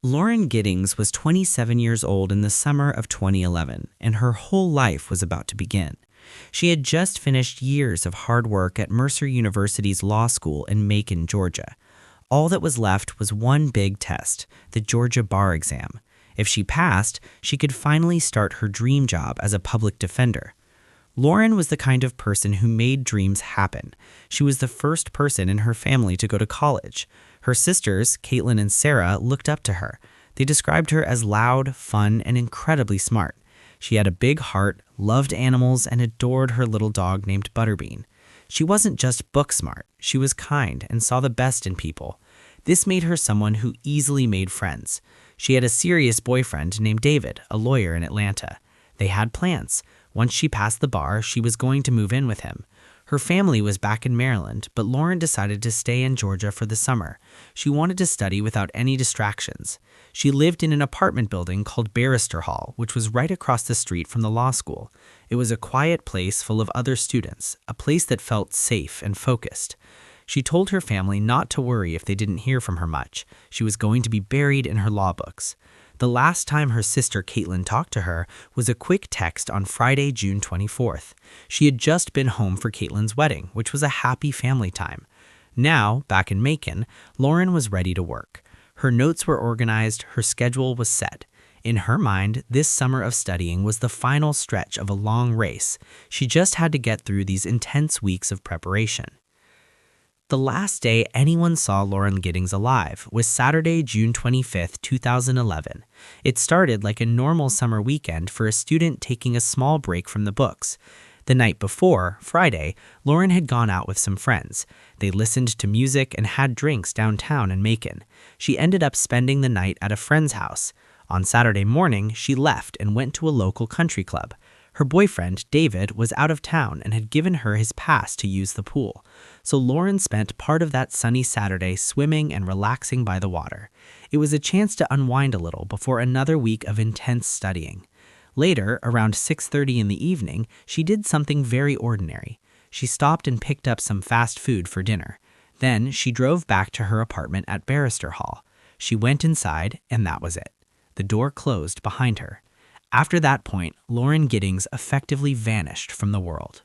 Lauren Giddings was 27 years old in the summer of 2011, and her whole life was about to begin. She had just finished years of hard work at Mercer University's law school in Macon, Georgia. All that was left was one big test, the Georgia bar exam. If she passed, she could finally start her dream job as a public defender. Lauren was the kind of person who made dreams happen. She was the first person in her family to go to college. Her sisters, Caitlin and Sarah, looked up to her. They described her as loud, fun, and incredibly smart. She had a big heart, loved animals, and adored her little dog named Butterbean. She wasn't just book smart, she was kind and saw the best in people. This made her someone who easily made friends. She had a serious boyfriend named David, a lawyer in Atlanta. They had plans. Once she passed the bar, she was going to move in with him. Her family was back in Maryland, but Lauren decided to stay in Georgia for the summer. She wanted to study without any distractions. She lived in an apartment building called Barrister Hall, which was right across the street from the law school. It was a quiet place full of other students, a place that felt safe and focused. She told her family not to worry if they didn't hear from her much. She was going to be buried in her law books. The last time her sister Caitlin talked to her was a quick text on Friday, June 24th. She had just been home for Caitlin's wedding, which was a happy family time. Now, back in Macon, Lauren was ready to work. Her notes were organized, her schedule was set. In her mind, this summer of studying was the final stretch of a long race. She just had to get through these intense weeks of preparation. The last day anyone saw Lauren Giddings alive was Saturday, June 25, 2011. It started like a normal summer weekend for a student taking a small break from the books. The night before, Friday, Lauren had gone out with some friends. They listened to music and had drinks downtown in Macon. She ended up spending the night at a friend's house. On Saturday morning, she left and went to a local country club. Her boyfriend, David, was out of town and had given her his pass to use the pool. So Lauren spent part of that sunny Saturday swimming and relaxing by the water. It was a chance to unwind a little before another week of intense studying. Later, around 6:30 in the evening, she did something very ordinary. She stopped and picked up some fast food for dinner. Then she drove back to her apartment at Barrister Hall. She went inside, and that was it. The door closed behind her. After that point, Lauren Giddings effectively vanished from the world.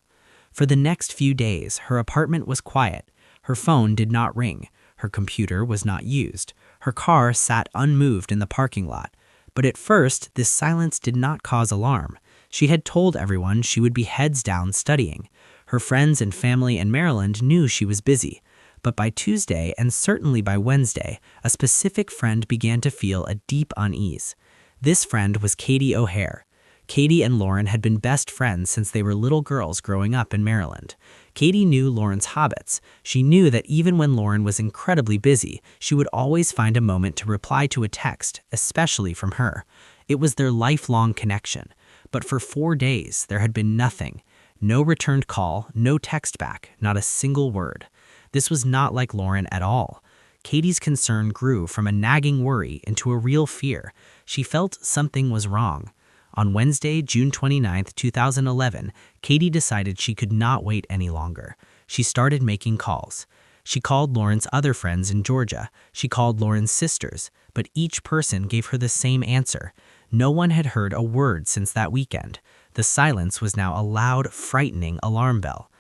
For the next few days, her apartment was quiet. Her phone did not ring. Her computer was not used. Her car sat unmoved in the parking lot. But at first, this silence did not cause alarm. She had told everyone she would be heads down studying. Her friends and family in Maryland knew she was busy. But by Tuesday, and certainly by Wednesday, a specific friend began to feel a deep unease. This friend was Katie O'Hare. Katie and Lauren had been best friends since they were little girls growing up in Maryland. Katie knew Lauren's habits. She knew that even when Lauren was incredibly busy, she would always find a moment to reply to a text, especially from her. It was their lifelong connection. But for 4 days, there had been nothing. No returned call, no text back, not a single word. This was not like Lauren at all. Katie's concern grew from a nagging worry into a real fear. She felt something was wrong. On Wednesday, June 29, 2011, Katie decided she could not wait any longer. She started making calls. She called Lauren's other friends in Georgia. She called Lauren's sisters, but each person gave her the same answer. No one had heard a word since that weekend. The silence was now a loud, frightening alarm bell.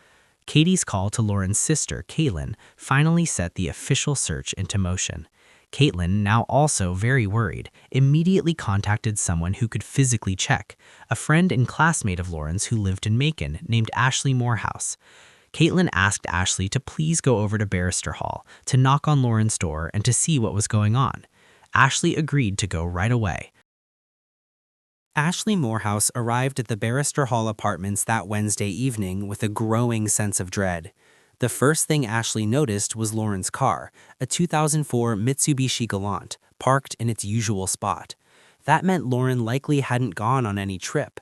Katie's call to Lauren's sister, Caitlin, finally set the official search into motion. Caitlin, now also very worried, immediately contacted someone who could physically check, a friend and classmate of Lauren's who lived in Macon named Ashley Morehouse. Caitlin asked Ashley to please go over to Barrister Hall, to knock on Lauren's door and to see what was going on. Ashley agreed to go right away. Ashley Morehouse arrived at the Barrister Hall apartments that Wednesday evening with a growing sense of dread. The first thing Ashley noticed was Lauren's car, a 2004 Mitsubishi Galant, parked in its usual spot. That meant Lauren likely hadn't gone on any trip.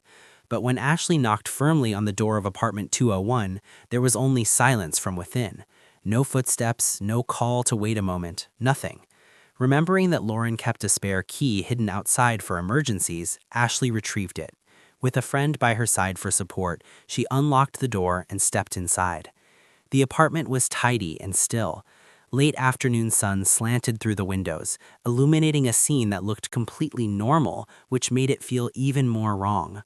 But when Ashley knocked firmly on the door of apartment 201, there was only silence from within. No footsteps, no call to wait a moment, nothing. Remembering that Lauren kept a spare key hidden outside for emergencies, Ashley retrieved it. With a friend by her side for support, she unlocked the door and stepped inside. The apartment was tidy and still. Late afternoon sun slanted through the windows, illuminating a scene that looked completely normal, which made it feel even more wrong.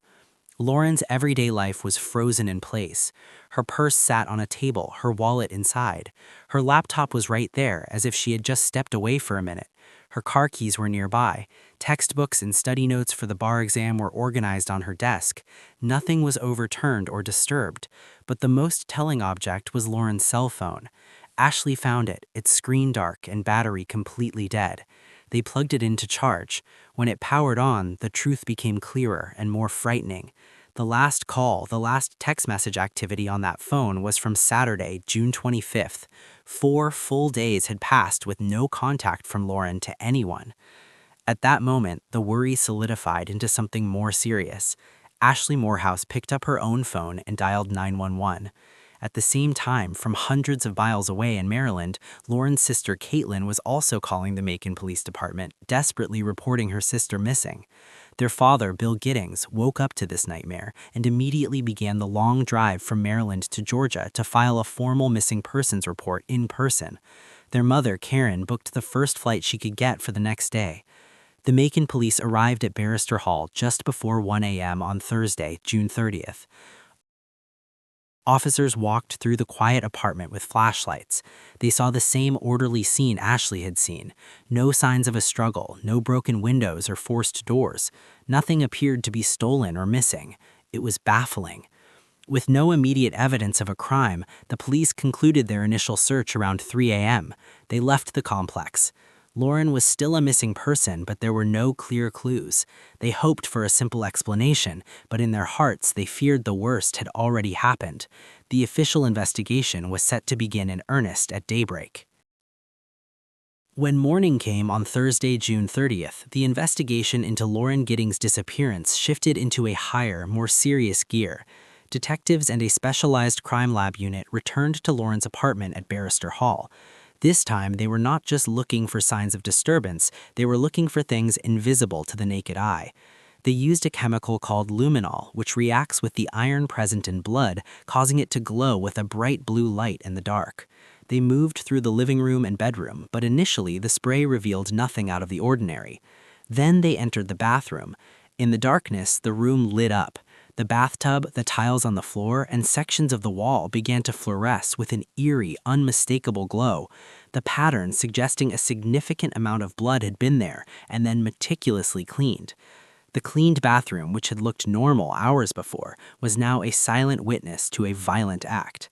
Lauren's everyday life was frozen in place. Her purse sat on a table, her wallet inside. Her laptop was right there, as if she had just stepped away for a minute. Her car keys were nearby. Textbooks and study notes for the bar exam were organized on her desk. Nothing was overturned or disturbed, but the most telling object was Lauren's cell phone. Ashley found it, its screen dark and battery completely dead. They plugged it in to charge. When it powered on, the truth became clearer and more frightening. The last call, the last text message activity on that phone was from Saturday, June 25th. 4 full days had passed with no contact from Lauren to anyone. At that moment, the worry solidified into something more serious. Ashley Morehouse picked up her own phone and dialed 911. At the same time, from hundreds of miles away in Maryland, Lauren's sister Caitlin was also calling the Macon Police Department, desperately reporting her sister missing. Their father, Bill Giddings, woke up to this nightmare and immediately began the long drive from Maryland to Georgia to file a formal missing persons report in person. Their mother, Karen, booked the first flight she could get for the next day. The Macon police arrived at Barrister Hall just before 1 a.m. on Thursday, June 30th. Officers walked through the quiet apartment with flashlights. They saw the same orderly scene Ashley had seen. No signs of a struggle, no broken windows or forced doors. Nothing appeared to be stolen or missing. It was baffling. With no immediate evidence of a crime, the police concluded their initial search around 3 a.m. They left the complex. Lauren was still a missing person, but there were no clear clues. They hoped for a simple explanation, but in their hearts they feared the worst had already happened. The official investigation was set to begin in earnest at daybreak. When morning came on Thursday, June 30th, the investigation into Lauren Giddings' disappearance shifted into a higher, more serious gear. Detectives and a specialized crime lab unit returned to Lauren's apartment at Barrister Hall. This time, they were not just looking for signs of disturbance, they were looking for things invisible to the naked eye. They used a chemical called luminol, which reacts with the iron present in blood, causing it to glow with a bright blue light in the dark. They moved through the living room and bedroom, but initially the spray revealed nothing out of the ordinary. Then they entered the bathroom. In the darkness, the room lit up. The bathtub, the tiles on the floor, and sections of the wall began to fluoresce with an eerie, unmistakable glow, the pattern suggesting a significant amount of blood had been there and then meticulously cleaned. The cleaned bathroom, which had looked normal hours before, was now a silent witness to a violent act.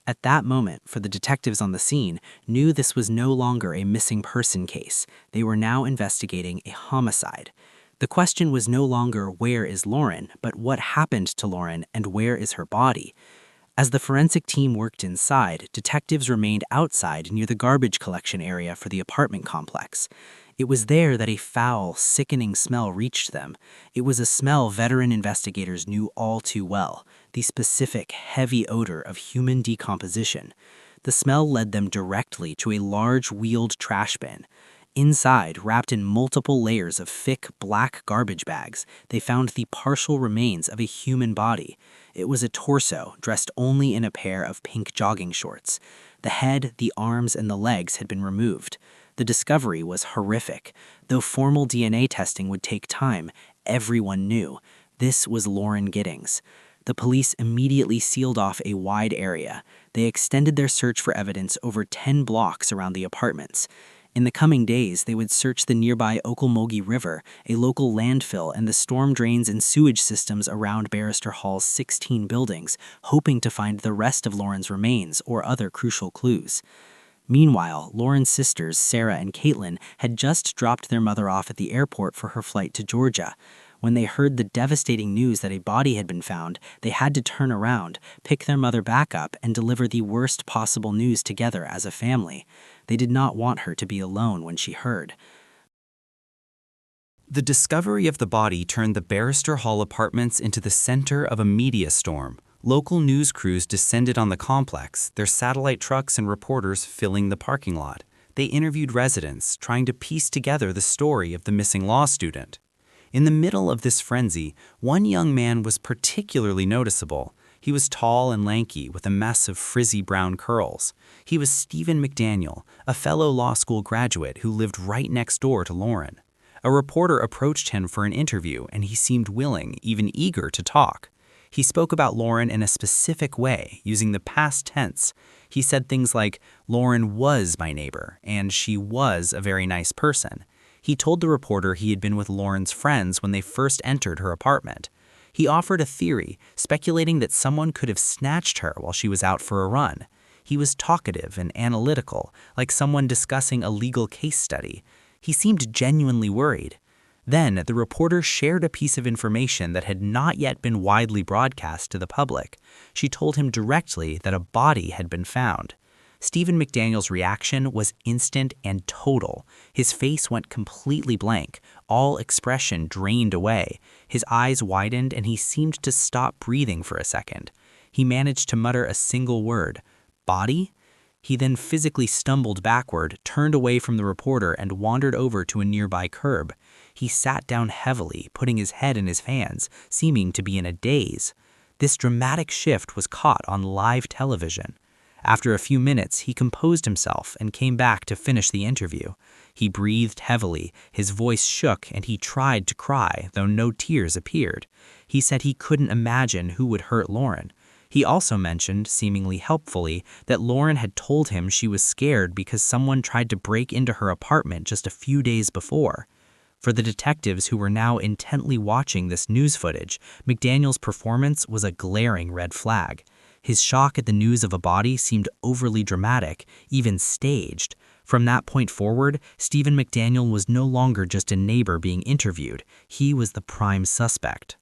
At that moment, for the detectives on the scene, knew this was no longer a missing person case. They were now investigating a homicide. The question was no longer where is Lauren, but what happened to Lauren and where is her body? As the forensic team worked inside, detectives remained outside near the garbage collection area for the apartment complex. It was there that a foul, sickening smell reached them. It was a smell veteran investigators knew all too well, the specific, heavy odor of human decomposition. The smell led them directly to a large wheeled trash bin. Inside, wrapped in multiple layers of thick, black garbage bags, they found the partial remains of a human body. It was a torso, dressed only in a pair of pink jogging shorts. The head, the arms, and the legs had been removed. The discovery was horrific. Though formal DNA testing would take time, everyone knew this was Lauren Giddings. The police immediately sealed off a wide area. They extended their search for evidence over 10 blocks around the apartments. In the coming days, they would search the nearby Ocmulgee River, a local landfill, and the storm drains and sewage systems around Barrister Hall's 16 buildings, hoping to find the rest of Lauren's remains or other crucial clues. Meanwhile, Lauren's sisters, Sarah and Caitlin, had just dropped their mother off at the airport for her flight to Georgia. When they heard the devastating news that a body had been found, they had to turn around, pick their mother back up, and deliver the worst possible news together as a family. They did not want her to be alone when she heard. The discovery of the body turned the Barrister Hall apartments into the center of a media storm. Local news crews descended on the complex, their satellite trucks and reporters filling the parking lot. They interviewed residents, trying to piece together the story of the missing law student. In the middle of this frenzy, one young man was particularly noticeable. He was tall and lanky with a mess of frizzy brown curls. He was Stephen McDaniel, a fellow law school graduate who lived right next door to Lauren. A reporter approached him for an interview and he seemed willing, even eager to talk. He spoke about Lauren in a specific way, using the past tense. He said things like, "Lauren was my neighbor, and she was a very nice person." He told the reporter he had been with Lauren's friends when they first entered her apartment. He offered a theory, speculating that someone could have snatched her while she was out for a run. He was talkative and analytical, like someone discussing a legal case study. He seemed genuinely worried. Then, the reporter shared a piece of information that had not yet been widely broadcast to the public. She told him directly that a body had been found. Stephen McDaniel's reaction was instant and total. His face went completely blank, all expression drained away. His eyes widened and he seemed to stop breathing for a second. He managed to mutter a single word, "Body?" He then physically stumbled backward, turned away from the reporter, and wandered over to a nearby curb. He sat down heavily, putting his head in his hands, seeming to be in a daze. This dramatic shift was caught on live television. After a few minutes, he composed himself and came back to finish the interview. He breathed heavily, his voice shook, and he tried to cry, though no tears appeared. He said he couldn't imagine who would hurt Lauren. He also mentioned, seemingly helpfully, that Lauren had told him she was scared because someone tried to break into her apartment just a few days before. For the detectives who were now intently watching this news footage, McDaniel's performance was a glaring red flag. His shock at the news of a body seemed overly dramatic, even staged. From that point forward, Stephen McDaniel was no longer just a neighbor being interviewed. He was the prime suspect.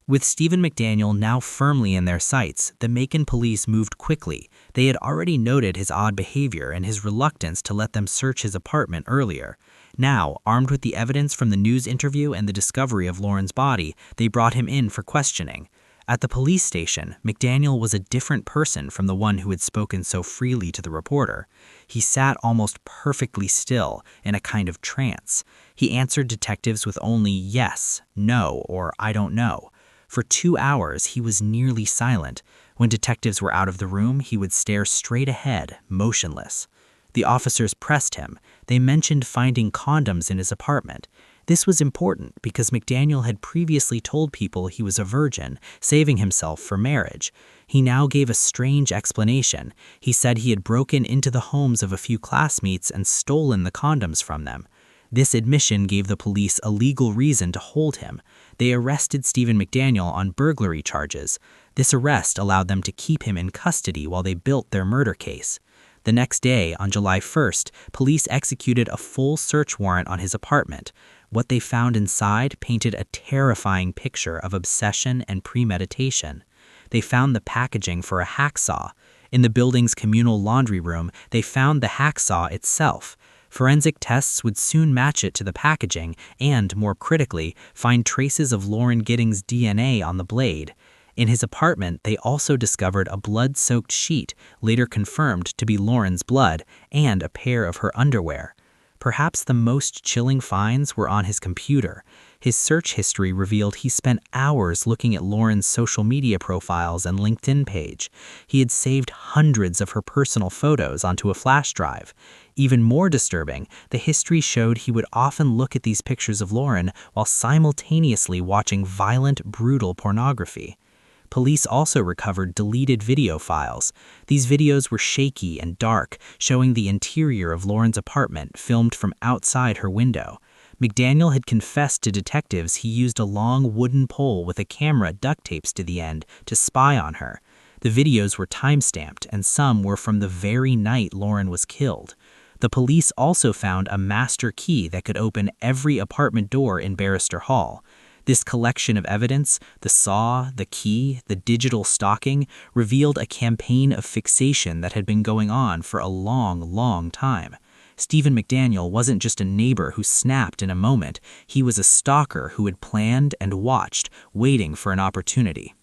With Stephen McDaniel now firmly in their sights, the Macon police moved quickly. They had already noted his odd behavior and his reluctance to let them search his apartment earlier. Now, armed with the evidence from the news interview and the discovery of Lauren's body, they brought him in for questioning. At the police station, McDaniel was a different person from the one who had spoken so freely to the reporter. He sat almost perfectly still, in a kind of trance. He answered detectives with only yes, no, or I don't know. For 2 hours, he was nearly silent. When detectives were out of the room, he would stare straight ahead, motionless. The officers pressed him. They mentioned finding condoms in his apartment. This was important because McDaniel had previously told people he was a virgin, saving himself for marriage. He now gave a strange explanation. He said he had broken into the homes of a few classmates and stolen the condoms from them. This admission gave the police a legal reason to hold him. They arrested Stephen McDaniel on burglary charges. This arrest allowed them to keep him in custody while they built their murder case. The next day, on July 1st, police executed a full search warrant on his apartment. What they found inside painted a terrifying picture of obsession and premeditation. They found the packaging for a hacksaw. In the building's communal laundry room, they found the hacksaw itself. Forensic tests would soon match it to the packaging and, more critically, find traces of Lauren Giddings' DNA on the blade. In his apartment, they also discovered a blood-soaked sheet, later confirmed to be Lauren's blood, and a pair of her underwear. Perhaps the most chilling finds were on his computer. His search history revealed he spent hours looking at Lauren's social media profiles and LinkedIn page. He had saved hundreds of her personal photos onto a flash drive. Even more disturbing, the history showed he would often look at these pictures of Lauren while simultaneously watching violent, brutal pornography. Police also recovered deleted video files. These videos were shaky and dark, showing the interior of Lauren's apartment filmed from outside her window. McDaniel had confessed to detectives he used a long wooden pole with a camera duct taped to the end to spy on her. The videos were time-stamped, and some were from the very night Lauren was killed. The police also found a master key that could open every apartment door in Barrister Hall. This collection of evidence, the saw, the key, the digital stalking, revealed a campaign of fixation that had been going on for a long, long time. Stephen McDaniel wasn't just a neighbor who snapped in a moment. He was a stalker who had planned and watched, waiting for an opportunity.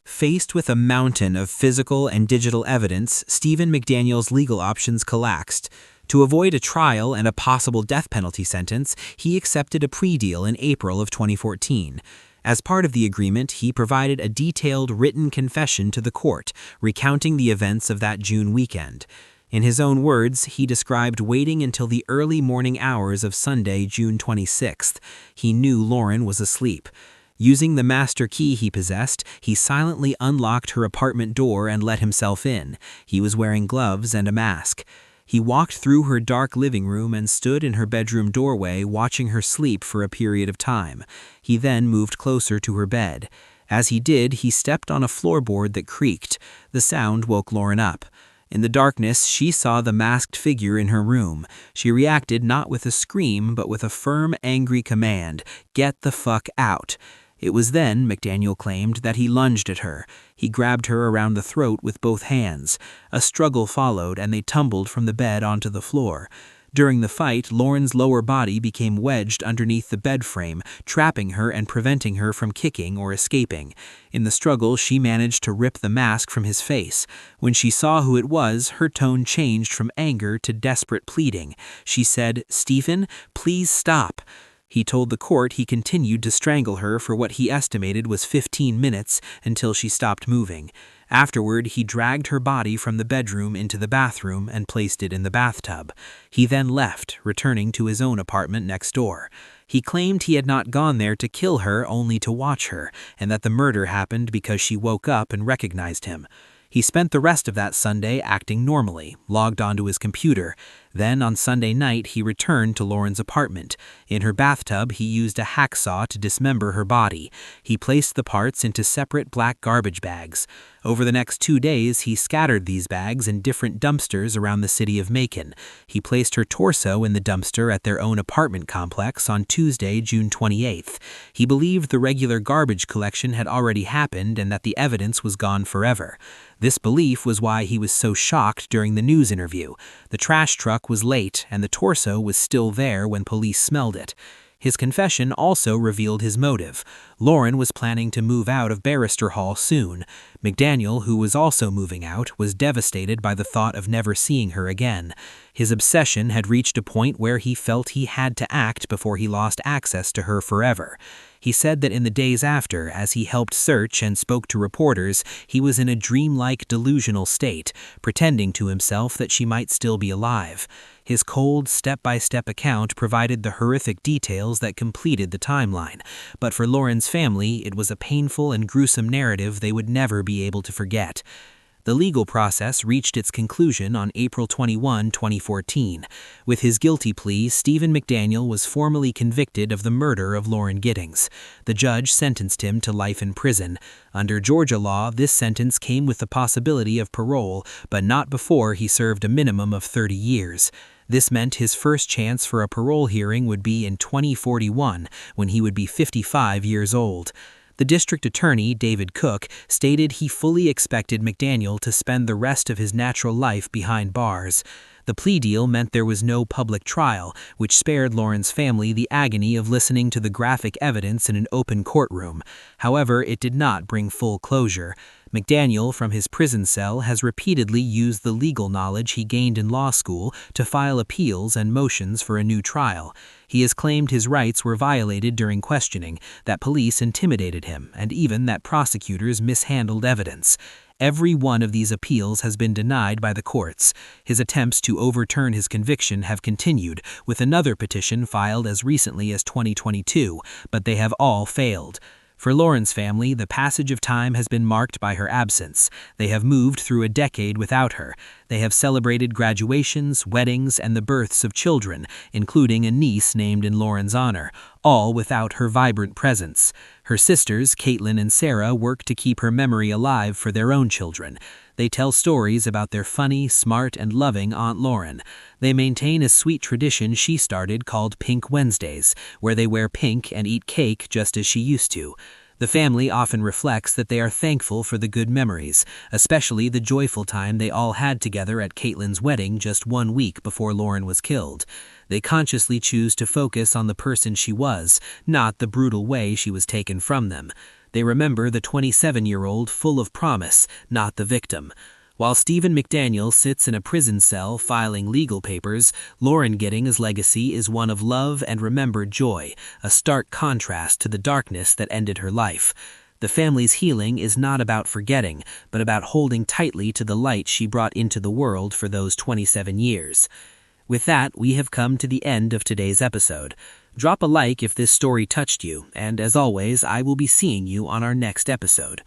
Faced with a mountain of physical and digital evidence, Stephen McDaniel's legal options collapsed. To avoid a trial and a possible death penalty sentence, he accepted a plea deal in April of 2014. As part of the agreement, he provided a detailed written confession to the court, recounting the events of that June weekend. In his own words, he described waiting until the early morning hours of Sunday, June 26th. He knew Lauren was asleep. Using the master key he possessed, he silently unlocked her apartment door and let himself in. He was wearing gloves and a mask. He walked through her dark living room and stood in her bedroom doorway, watching her sleep for a period of time. He then moved closer to her bed. As he did, he stepped on a floorboard that creaked. The sound woke Lauren up. In the darkness, she saw the masked figure in her room. She reacted not with a scream, but with a firm, angry command, "Get the fuck out." It was then, McDaniel claimed, that he lunged at her. He grabbed her around the throat with both hands. A struggle followed, and they tumbled from the bed onto the floor. During the fight, Lauren's lower body became wedged underneath the bed frame, trapping her and preventing her from kicking or escaping. In the struggle, she managed to rip the mask from his face. When she saw who it was, her tone changed from anger to desperate pleading. She said, "Stephen, please stop." He told the court he continued to strangle her for what he estimated was 15 minutes until she stopped moving. Afterward, he dragged her body from the bedroom into the bathroom and placed it in the bathtub. He then left, returning to his own apartment next door. He claimed he had not gone there to kill her, only to watch her, and that the murder happened because she woke up and recognized him. He spent the rest of that Sunday acting normally, logged onto his computer. Then, on Sunday night, he returned to Lauren's apartment. In her bathtub, he used a hacksaw to dismember her body. He placed the parts into separate black garbage bags. Over the next 2 days, he scattered these bags in different dumpsters around the city of Macon. He placed her torso in the dumpster at their own apartment complex on Tuesday, June 28th. He believed the regular garbage collection had already happened and that the evidence was gone forever. This belief was why he was so shocked during the news interview. The trash truck was late, and the torso was still there when police smelled it. His confession also revealed his motive. Lauren was planning to move out of Barrister Hall soon. McDaniel, who was also moving out, was devastated by the thought of never seeing her again. His obsession had reached a point where he felt he had to act before he lost access to her forever. He said that in the days after, as he helped search and spoke to reporters, he was in a dreamlike, delusional state, pretending to himself that she might still be alive. His cold, step-by-step account provided the horrific details that completed the timeline, but for Lauren's family, it was a painful and gruesome narrative they would never be able to forget. The legal process reached its conclusion on April 21, 2014. With his guilty plea, Stephen McDaniel was formally convicted of the murder of Lauren Giddings. The judge sentenced him to life in prison. Under Georgia law, this sentence came with the possibility of parole, but not before he served a minimum of 30 years. This meant his first chance for a parole hearing would be in 2041, when he would be 55 years old. The district attorney, David Cook, stated he fully expected McDaniel to spend the rest of his natural life behind bars. The plea deal meant there was no public trial, which spared Lauren's family the agony of listening to the graphic evidence in an open courtroom. However, it did not bring full closure. McDaniel, from his prison cell, has repeatedly used the legal knowledge he gained in law school to file appeals and motions for a new trial. He has claimed his rights were violated during questioning, that police intimidated him, and even that prosecutors mishandled evidence. Every one of these appeals has been denied by the courts. His attempts to overturn his conviction have continued, with another petition filed as recently as 2022, but they have all failed. For Lauren's family, the passage of time has been marked by her absence. They have moved through a decade without her. They have celebrated graduations, weddings, and the births of children, including a niece named in Lauren's honor, all without her vibrant presence. Her sisters, Caitlin and Sarah, work to keep her memory alive for their own children. They tell stories about their funny, smart, and loving Aunt Lauren. They maintain a sweet tradition she started called Pink Wednesdays, where they wear pink and eat cake just as she used to. The family often reflects that they are thankful for the good memories, especially the joyful time they all had together at Caitlin's wedding just 1 week before Lauren was killed. They consciously choose to focus on the person she was, not the brutal way she was taken from them. They remember the 27-year-old full of promise, not the victim. While Stephen McDaniel sits in a prison cell filing legal papers, Lauren Gidding's legacy is one of love and remembered joy, a stark contrast to the darkness that ended her life. The family's healing is not about forgetting, but about holding tightly to the light she brought into the world for those 27 years. With that, we have come to the end of today's episode. Drop a like if this story touched you, and as always, I will be seeing you on our next episode.